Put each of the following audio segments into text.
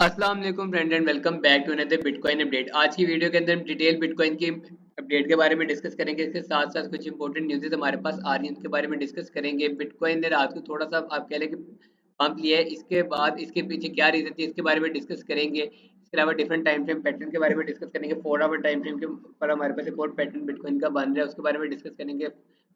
अस्सलाम वालेकुम friend and welcome back to another bitcoin update. आज की वीडियो के अंदर हम डिटेल बिटकॉइन की अपडेट के बारे में डिस्कस करेंगे। इसके साथ साथ कुछ इंपॉर्टेंट न्यूज़ हमारे पास आ रही हैं, उनके बारे में डिस्कस करेंगे। बिटकॉइन ने रात को थोड़ा सा आप कह लें कि पंप लिया है, इसके बाद इसके पीछे क्या रीजन थी इसके बारे में डिस्कस करेंगे। इसके अलावा डिफरेंट टाइम फ्रेम पैटर्न के बारे में डिस्कस करेंगे। 4 आवर टाइम फ्रेम के ऊपर हमारे पास एक और पैटर्न बिटकॉइन का बन रहा है, उसके बारे में डिस्कस करेंगे।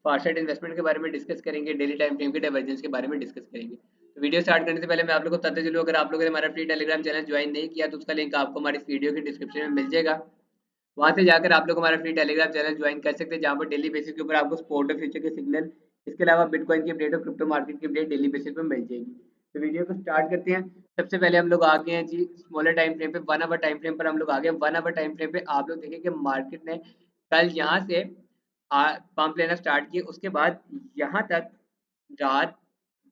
फास्टेस्ट इन्वेस्टमेंट के बारे में डिस्कस करेंगे। डेली टाइम फ्रेम के डाइवर्जेंस के बारे में डिस्कस करेंगे। तो वीडियो स्टार्ट करने से पहले मैं आप लोगों को बताते चलूं, अगर आप लोगों ने हमारा फ्री टेलीग्राम चैनल ज्वाइन नहीं किया तो उसका लिंक आपको हमारी इस वीडियो की डिस्क्रिप्शन में मिल जाएगा। वहां से जाकर आप लोग हमारा फ्री टेलीग्राम चैनल ज्वाइन कर सकते हैं, जहां पर डेली बेसिस के ऊपर आपको स्पोर्ट और फ्यूचर के सिग्नल, इसके अलावा बिटकॉइन की अपडेट और क्रिप्टो मार्केट की अपडेट डेली बेसिस पे मिल जाएगी। तो वीडियो को स्टार्ट करते हैं। सबसे पहले हम लोग आ गए हैं जी स्मॉलर टाइम फ्रेम पे। 1 आवर टाइम फ्रेम पर हम लोग आ गए। 1 आवर टाइम फ्रेम पे आप लोग देखें कि मार्केट ने कल यहाँ से पंप लेना स्टार्ट किया, उसके बाद यहाँ तक रात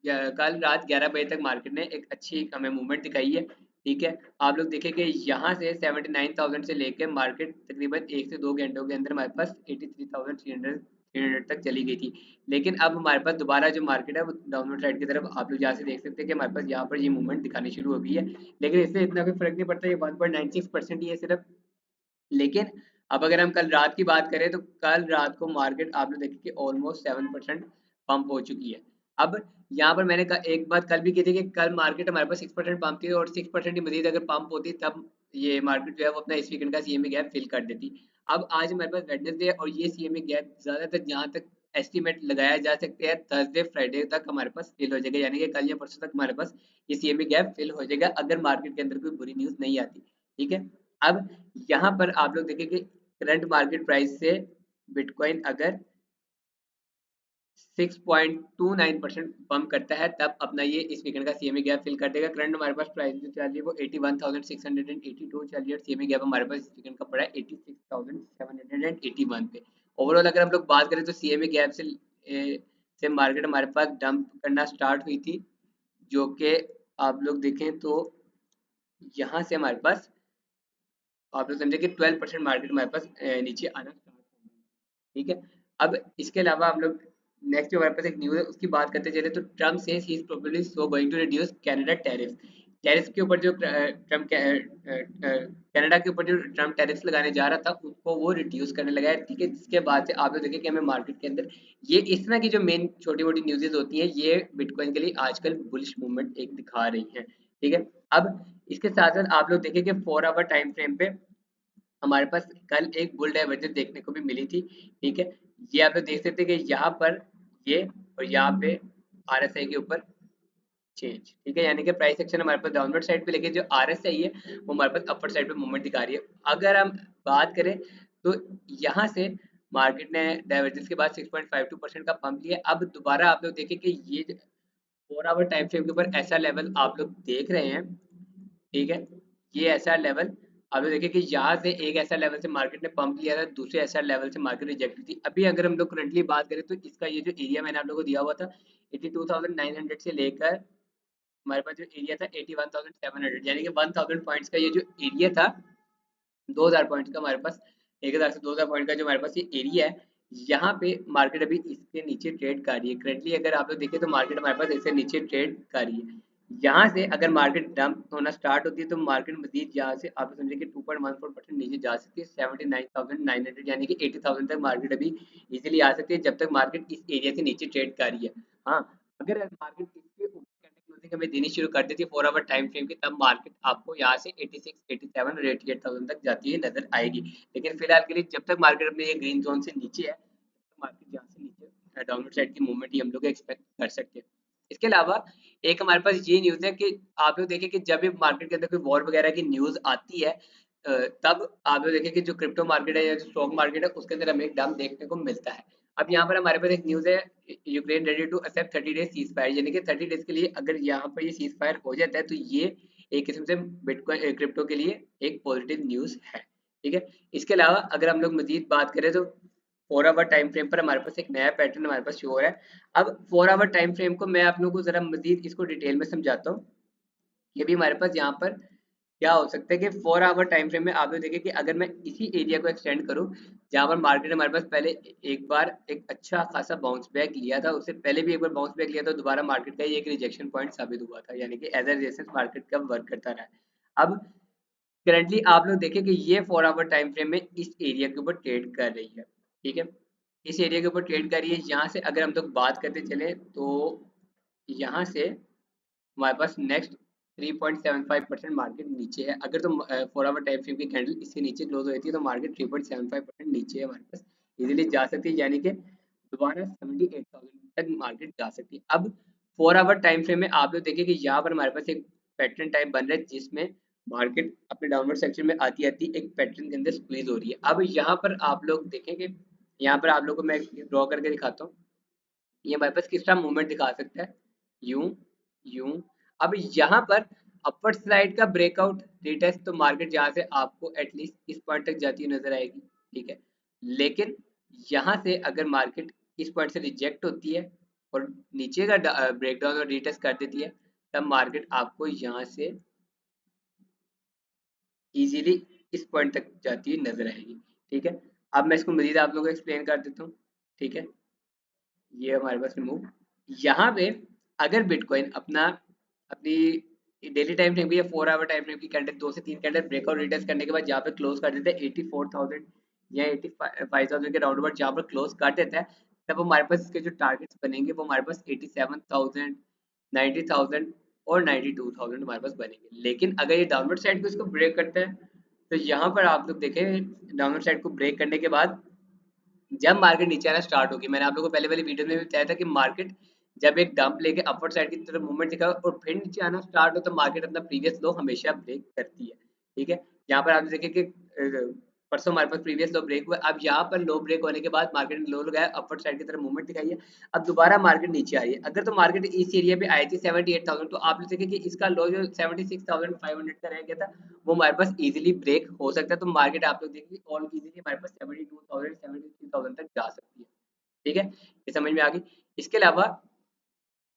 कल रात 11 बजे तक मार्केट ने एक अच्छी हमें मूवमेंट दिखाई है। ठीक है, आप लोग देखेंगे यहाँ से 79,000 से लेकर मार्केट तकरीबन 1 से 2 घंटों के अंदर हमारे पास 83,300 तक चली गई थी। लेकिन अब हमारे पास दोबारा जो मार्केट है वो डाउनवर्ड साइड की तरफ आप लोग यहाँ से देख सकते हैं कि हमारे पास यहाँ पर ये मूवमेंट दिखानी शुरू हो गई है। लेकिन इससे इतना कोई फर्क नहीं पड़ता, ये 1.96% ही है सिर्फ। लेकिन अब अगर हम कल रात की बात करें तो कल रात को मार्केट आप लोग देखेंगे ऑलमोस्ट 7% पंप हो चुकी है। अब यहाँ पर मैंने एक बात कल भी की थी कि कल मार्केट हमारे पास 6% पंप थी और 6% ही मजीद अगर पंप होती तब ये मार्केट जो है वो अपना इस वीकेंड का सीएमए गैप फिल कर देती। अब आज हमारे पास वेडनेसडे है और ये सीएमए गैप ज्यादातर जहाँ तक एस्टिमेट लगाया जा सकते हैं थर्सडे फ्राइडे तक हमारे पास फिल हो जाएगा, यानी कि कल या परसों तक हमारे पास ये सीएमए गैप फिल हो जाएगा अगर मार्केट के अंदर कोई बुरी न्यूज नहीं आती। ठीक है, अब यहाँ पर आप लोग देखेंगे करंट मार्केट प्राइस से बिटकॉइन अगर 6.29% पंप करता है तब अपना ये इस वीकेंड का सीएमए गैप फिल कर देगा। करंट हमारे पास प्राइस जो चल रही है वो 81,682 चल रही है और सीएमए गैप हमारे पास इस वीकेंड का पड़ा है 86,781 पे। ओवरऑल अगर हम लोग बात करें तो सीएमए गैप से मार्केट हमारे पास डंप करना स्टार्ट हुई थी, जो कि आप लोग देखें तो यहाँ से हमारे पास आप लोग समझे कि 12% मार्केट हमारे पास नीचे आना स्टार्ट हो गया। ठीक है, अब इसके अलावा हम लोग नेक्स्ट जो हमारे पास एक न्यूज़ है उसकी बात करते चले तो Trump says he is probably so going to reduce Canada tariff. Tariff के ऊपर जो ट्रम्प कनाडा के ऊपर जो ट्रम्प टैरिफ लगाने जा रहा था उसको वो रिड्यूस करने लगा है। ठीक है, जिसके बाद से आप लोग देखें कि हमें मार्केट के अंदर ये इस तरह की जो मेन छोटी मोटी न्यूज़ेज होती हैं ये बिटकॉइन के लिए आजकल बुलिश मूवमेंट एक दिखा रही है। ठीक है, अब इसके साथ साथ आप लोग देखें कि 4 आवर टाइम फ्रेम पे हमारे पास कल एक बुल डाइवर्जेंस देखने को भी मिली थी। ठीक है, ये आप लोग देख सकते हैं कि यहाँ पर ये और यहाँ पे आरएसआई के ऊपर चेंज। ठीक है, यानी कि प्राइस एक्शन हमारे पास डाउनवर्ड साइड पे, लेकिन जो आरएसआई है वो हमारे पास अपर साइड पे मूवमेंट दिखा रही है। अगर हम बात करें तो यहाँ से मार्केट ने डाइवर्जेंस के बाद 6.52% का पंप लिया। अब दोबारा आप लोग देखें कि ये 4 आवर टाइम फ्रेम के ऊपर ऐसा लेवल आप लोग देख रहे हैं। ठीक है, ये ऐसा लेवल आप लोग देखिए कि यहाँ से एक ऐसा लेवल से मार्केट ने पंप लिया था, दूसरे ऐसा लेवल से मार्केट रिजेक्ट की थी। अभी अगर हम लोग करंटली बात करें तो इसका ये जो एरिया मैंने आप लोगों को दिया हुआ था 82,900 से लेकर हमारे पास जो एरिया था 81,700, यानी कि 1000 पॉइंट्स का ये जो एरिया था 2000 पॉइंट्स का हमारे पास 1000 से 2000 पॉइंट का जो हमारे पास ये एरिया है, यहाँ पे मार्केट अभी इसके नीचे ट्रेड कर रही है। करंटली अगर आप लोग देखें तो मार्केट हमारे पास इससे नीचे ट्रेड कर रही है। यहाँ से अगर मार्केट डंप होना स्टार्ट होती है तो मार्केट मजीद यहाँ से आप समझे कि 2.14% नीचे जा सकती है 79,900, यानी कि 80,000 तक मार्केट अभी इजीली आ सकती है जब तक मार्केट इस एरिया से नीचे ट्रेड कर रही है। हाँ, अगर मार्केट इसके ऊपर क्लोजिंग हमें देनी शुरू कर देती है 4 आवर टाइम फ्रेम की, तब मार्केट आपको यहाँ से 86, 87 और 88,000 तक जाती है नजर आएगी। लेकिन फिलहाल के लिए जब तक मार्केट अपने ये ग्रीन जोन से नीचे है तो मार्केट यहाँ से नीचे डाउनवर्ड साइड की मूवमेंट ही हम लोग एक्सपेक्ट कर सकते हैं। इसके अलावा एक हमारे पास ये न्यूज़ है कि आप लोग देखें कि जब भी मार्केट के अंदर कोई वॉर वगैरह की न्यूज़ आती है तब आप लोग देखें कि जो क्रिप्टो मार्केट है या जो स्टॉक मार्केट है उसके अंदर हमें एक डंप देखने को मिलता है। अब यहाँ पर हमारे पास एक न्यूज़ है, Ukraine ready to accept 30 days cease fire, यानी कि 30 डेज के लिए अगर यहाँ पर ये सीज फायर हो जाता है तो ये एक किस्म से बिटकॉइन क्रिप्टो के लिए एक पॉजिटिव न्यूज़ है। ठीक है, इसके अलावा अगर हम लोग मजीद बात करें तो 4 आवर टाइम फ्रेम पर हमारे पास एक नया पैटर्न हमारे पास शो हो रहा है। अब 4 आवर टाइम फ्रेम को मैं आप लोगों को जरा मजीद इसको डिटेल में समझाता हूँ। ये भी हमारे पास यहाँ पर क्या हो सकता है कि 4 आवर टाइम फ्रेम में आप लोग देखिए कि अगर मैं इसी एरिया को एक्सटेंड करूं जहां पर मार्केट हमारे पास पहले एक बार एक अच्छा खासा बाउंस बैक लिया था, उससे पहले भी एक बार बाउंस बैक लिया था, दोबारा मार्केट का ये एक रिजेक्शन पॉइंट साबित हुआ था, यानी कि एज अ रेजिस्टेंस मार्केट का वर्क करता रहा है। अब करंटली आप लोग देखें कि ये 4 आवर टाइम फ्रेम में इस एरिया के ऊपर ट्रेड कर रही है, ठीक है, इस एरिया के ऊपर ट्रेड कर रही है। यहाँ से अगर हम लोग बात करते चले तो यहाँ से हमारे पास नेक्स्ट 3.75% मार्केट नीचे है। अगर तो 4 आवर टाइम फ्रेम की कैंडल इससे नीचे क्लोज होती है तो मार्केट 3.75% नीचे है, हमारे पास इजीली जा सकती है, यानी कि दोबारा 78,000 तक मार्केट जा सकती है। अब 4 आवर टाइम फ्रेम में आप लोग देखिए कि यहाँ पर हमारे पास एक पैटर्न टाइप बन रहा है जिसमें मार्केट अपने डाउनवर्ड सेक्शन में आती आती एक पैटर्न के अंदर स्क्वीज हो रही है। अब यहाँ पर आप लोग देखेंगे, यहाँ पर आप लोग को मैं ड्रॉ करके दिखाता हूँ, ये हमारे पास किस तरह मूवमेंट दिखा सकता है, यूं यूं। अब यहाँ पर अपर साइड का ब्रेकआउट रिटेस्ट तो मार्केट यहाँ से आपको एटलीस्ट इस पॉइंट तक जाती हुई नजर आएगी, ठीक है, लेकिन यहाँ से अगर मार्केट इस पॉइंट से रिजेक्ट होती है और नीचे का ब्रेकडाउन और रिटेस्ट कर देती है तब मार्केट आपको यहाँ से इजीली इस पॉइंट तक जाती हुई नजर आएगी, ठीक है। अब मैं इसको मजीद आप लोगों को एक्सप्लेन कर देता हूँ, ठीक है। ये हमारे पास रिमूव, यहाँ पे अगर बिटकॉइन अपना अपनी डेली टाइम फ्रेम या 4 आवर टाइम फ्रेम की कैंडल 2 से 3 कैंडल ब्रेकआउट रिटेस्ट करने के बाद जहाँ पे क्लोज कर देते हैं 84,000 या 85,000 के राउंड अबाउट जहाँ पर क्लोज कर देता है, तब हमारे पास इसके जो टारगेट्स बनेंगे वो हमारे पास 87,000, 90,000 और 92,000 हमारे पास बनेंगे। लेकिन अगर ये डाउनवर्ड साइड को इसको ब्रेक करता है तो यहाँ पर आप लोग देखें डाउनवर्ड साइड को ब्रेक करने के बाद जब मार्केट नीचे आना स्टार्ट होगी, मैंने आप लोगों को पहले वाली वीडियो में भी बताया था कि मार्केट जब एक डंप लेके अपवर्ड साइड की तरफ मूवमेंट दिखाएगा और फिर नीचे आना स्टार्ट हो तो मार्केट अपना प्रीवियस लो हमेशा ब्रेक करती है, ठीक है। यहाँ पर आप देखिए कि परसों हमारे पास प्रीवियस लो ब्रेक हुआ, अब यहाँ पर लो ब्रेक होने के बाद मार्केट ने लो लगाया, अपवर्ड साइड की तरफ मूवमेंट दिखाई है, अब दोबारा मार्केट नीचे आ रही है। अगर तो मार्केट इस एरिया पे आई थी 78,000 तो आप देखें कि इसका लो जो 76,500 का रह गया था वो हमारे पास इजीली ब्रेक हो सकता है, तो मार्केट आप लोग देखिए और इजीली हमारे पास 72,000 73,000 तक जा सकती है, ठीक है। ये समझ में आ गई। इसके अलावा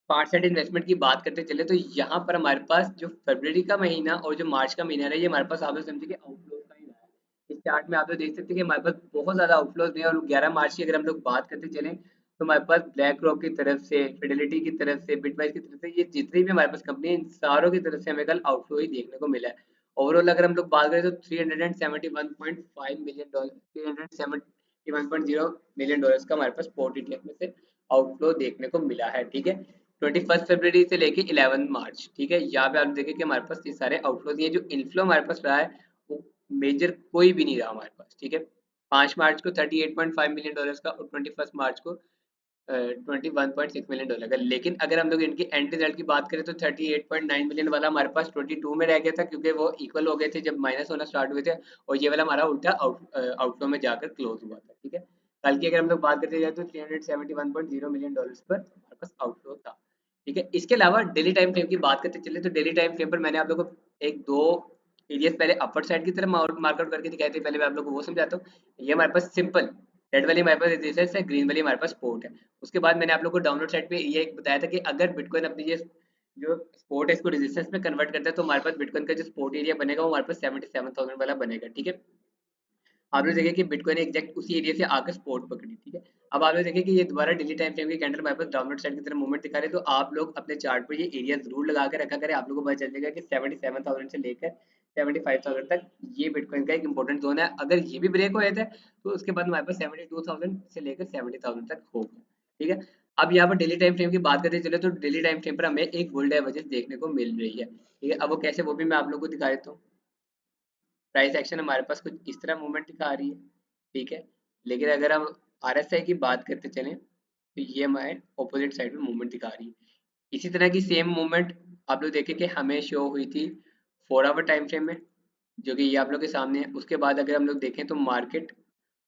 पार्ट साइड इन्वेस्टमेंट की बात करते चले तो यहाँ पर हमारे पास जो फरवरी का महीना और जो मार्च का महीना रहा ये हमारे पास आप लोग समझिए कि आउटफ्लोज का ही रहा है। इस चार्ट में आप लोग देख सकते हैं कि हमारे पास बहुत ज्यादा आउटफ्लोज नहीं है, और 11 मार्च की अगर हम लोग बात करते चले तो हमारे पास ब्लैक रॉक की तरफ से, फिडेलिटी की तरफ से, बिटवाइज की तरफ से, ये जितनी भी हमारे पास कंपनी है इन सारों की तरफ से हमें कल आउटफ्लो ही देखने को मिला है। ओवरऑल अगर हम लोग बात करें तो 371.5 मिलियन डॉलर, 371.0 मिलियन डॉलर्स का हमारे पास पोर्ट ETF में से आउटफ्लो देखने को मिला है, ठीक है। 21 फरवरी से लेके 11 मार्च, ठीक है। यहाँ पे आप देखें कि हमारे पास ये सारे आउटफ्लोज हैं, जो इनफ्लो हमारे पास रहा है वो मेजर कोई भी नहीं रहा हमारे पास, ठीक है। 5 मार्च को 38.5 मिलियन डॉलर्स का और 21 मार्च को 21.6 मिलियन डॉलर का। लेकिन अगर हम लोग इनकी एंड रिजल्ट की बात करें तो 38.9 मिलियन वाला हमारे पास 22 में रह गया था, क्योंकि वो इक्वल हो गए थे जब माइनस होना स्टार्ट हुए थे, और ये वाला हमारा उल्टा आउटफ्लो में जाकर क्लोज हुआ था, ठीक है। कल की अगर हम लोग बात करते जाए तो 371.0 मिलियन डॉलर्स पर हमारे पास आउटफ्लो था, ठीक है। इसके अलावा डेली टाइम फ्रेम की बात करते चले तो डेली टाइम फ्रेम पर मैंने आप लोगों को एक दो एरियाज पहले अपर साइड की तरफ मार्कआउट करके दिखाए थे, पहले मैं आप लोगों को वो समझाता हूँ। ये हमारे पास सिंपल रेड वाली हमारे पास रेजिस्टेंस है, ग्रीन वाली हमारे पास सपोर्ट है। उसके बाद मैंने आप लोगों को डाउनलोड साइड पे ये एक बताया था कि अगर बिटकॉइन अपनी ये जो सपोर्ट है इसको रेजिस्टेंस में कन्वर्ट करता है तो हमारे पास बिटकॉइन का जो सपोर्ट एरिया बनेगा वो हमारे पास 77,000 वाला बनेगा, ठीक है। आप लोग देखिए कि बिटकॉइन एग्जैक्ट उसी एरिया से आकर सपोर्ट पकड़ी, ठीक है। अब आप लोग देखिए कि ये दोबारा डेली टाइम फ्रेम की कैंडल हमारे पास डाउनवर्ड साइड की तरफ मूवमेंट दिखा रहे हैं, तो आप लोग अपने चार्ट पर ये एरिया जरूर लगा के रखा करें। आप लोगों को पता चल जाएगा कि 77,000 से लेकर 75,000 तक ये बिटकॉइन का एक इंपॉर्टेंट जोन है। अगर ये भी ब्रेक हो जाता है तो उसके बाद हमारे पास 72,000 से लेकर 70,000 तक होगा, ठीक है। अब यहाँ पर डेली टाइम फ्रेम की बात करते चले तो डेली टाइम फ्रेम पर हमें एक बुल डाइवर्जेंस देखने को मिल रही है, ठीक है। अब वो कैसे, वो भी मैं आप लोगों को दिखा देता हूँ। प्राइस एक्शन हमारे पास कुछ इस तरह मूवमेंट दिखा रही है, ठीक है। लेकिन अगर हम RSI की बात करते चलें तो ये हमारे ऑपोजिट साइड में मूवमेंट दिखा रही है। इसी तरह की सेम मूवमेंट आप लोग देखें कि हमें शो हुई थी 4 आवर टाइम फ्रेम में, जो कि ये आप लोग के सामने है। उसके बाद अगर हम लोग देखें तो मार्केट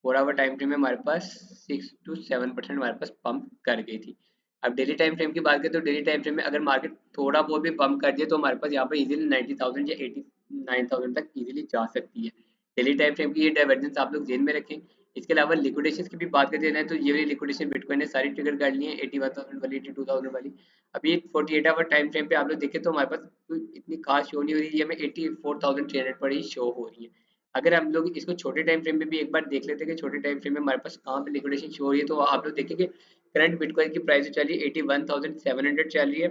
4 आवर टाइम फ्रेम में हमारे पास 6 to 7% हमारे पास पंप कर गई थी। अब डेली टाइम फ्रेम की बात करें तो डेली टाइम फ्रेम में अगर मार्केट थोड़ा बहुत भी पंप कर दिए तो हमारे पास यहाँ पर इजीली 90,000 या 89,000 तक इजीली जा सकती है। डेली टाइम फ्रेम की ये डाइवर्जेंस आप लोग ध्यान में रखें। इसके अलावा लिक्विडेशन की भी बात करते हैं तो ये वाली लिक्विडेशन बिटकॉइन ने सारी ट्रिगर कर ली है, 81,000 वाली, 82,000 वाली। अभी 48 आवर टाइम फ्रेम पे आप लोग देखें तो हमारे पास कोई इतनी खास शो नहीं हो रही है, हमें 84,300 पर ही शो हो रही है। अगर हम लोग इसको छोटे टाइम फ्रेम में भी एक बार देख लेते हैं कि छोटे टाइम फ्रेम में हमारे पास कहाँ पे लिक्विडेशन शो हो रही है, तो आप लोग देखेंगे करंट बिटकॉइन की प्राइस चल रही है 81,700 चल रही है,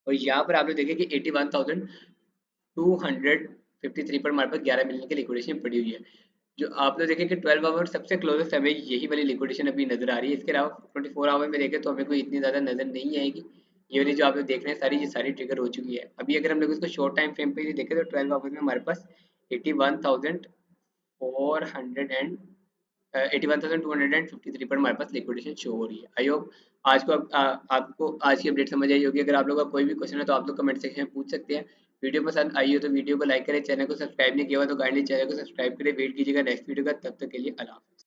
और यहाँ पर आप लोग देखें कि 81,000 253 पर हमारे पास 11 मिलियन की लिक्विडेशन पड़ी हुई है। जो आप लोग देखें कि 12 आवर सबसे क्लोजेस्ट हमें यही वाली लिक्विडेशन अभी नजर आ रही है। इसके अलावा 24 आवर में देखें तो हमें कोई इतनी ज़्यादा नजर नहीं आएगी। ये वाली जो आप लोग देख रहे हैं सारी ये सारी ट्रिगर हो चुकी है। अभी अगर हम लोग इसको शॉर्ट टाइम फ्रेम पे देखें तो 12 आवर्स में हमारे पास 81,253 पर हमारे पास लिक्विडेशन शो हो रही है। आई होप आज को आपको आज की अपडेट समझ आई होगी। अगर आप लोगों का कोई भी क्वेश्चन है तो आप लोग कमेंट सेक्शन में पूछ सकते हैं। वीडियो पसंद आई हो तो वीडियो को लाइक करें, चैनल को सब्सक्राइब नहीं किया हुआ तो काइंडली चैनल को सब्सक्राइब करें। वेट कीजिएगा नेक्स्ट वीडियो का, तब तक के लिए अल्लाह हाफ़िज़।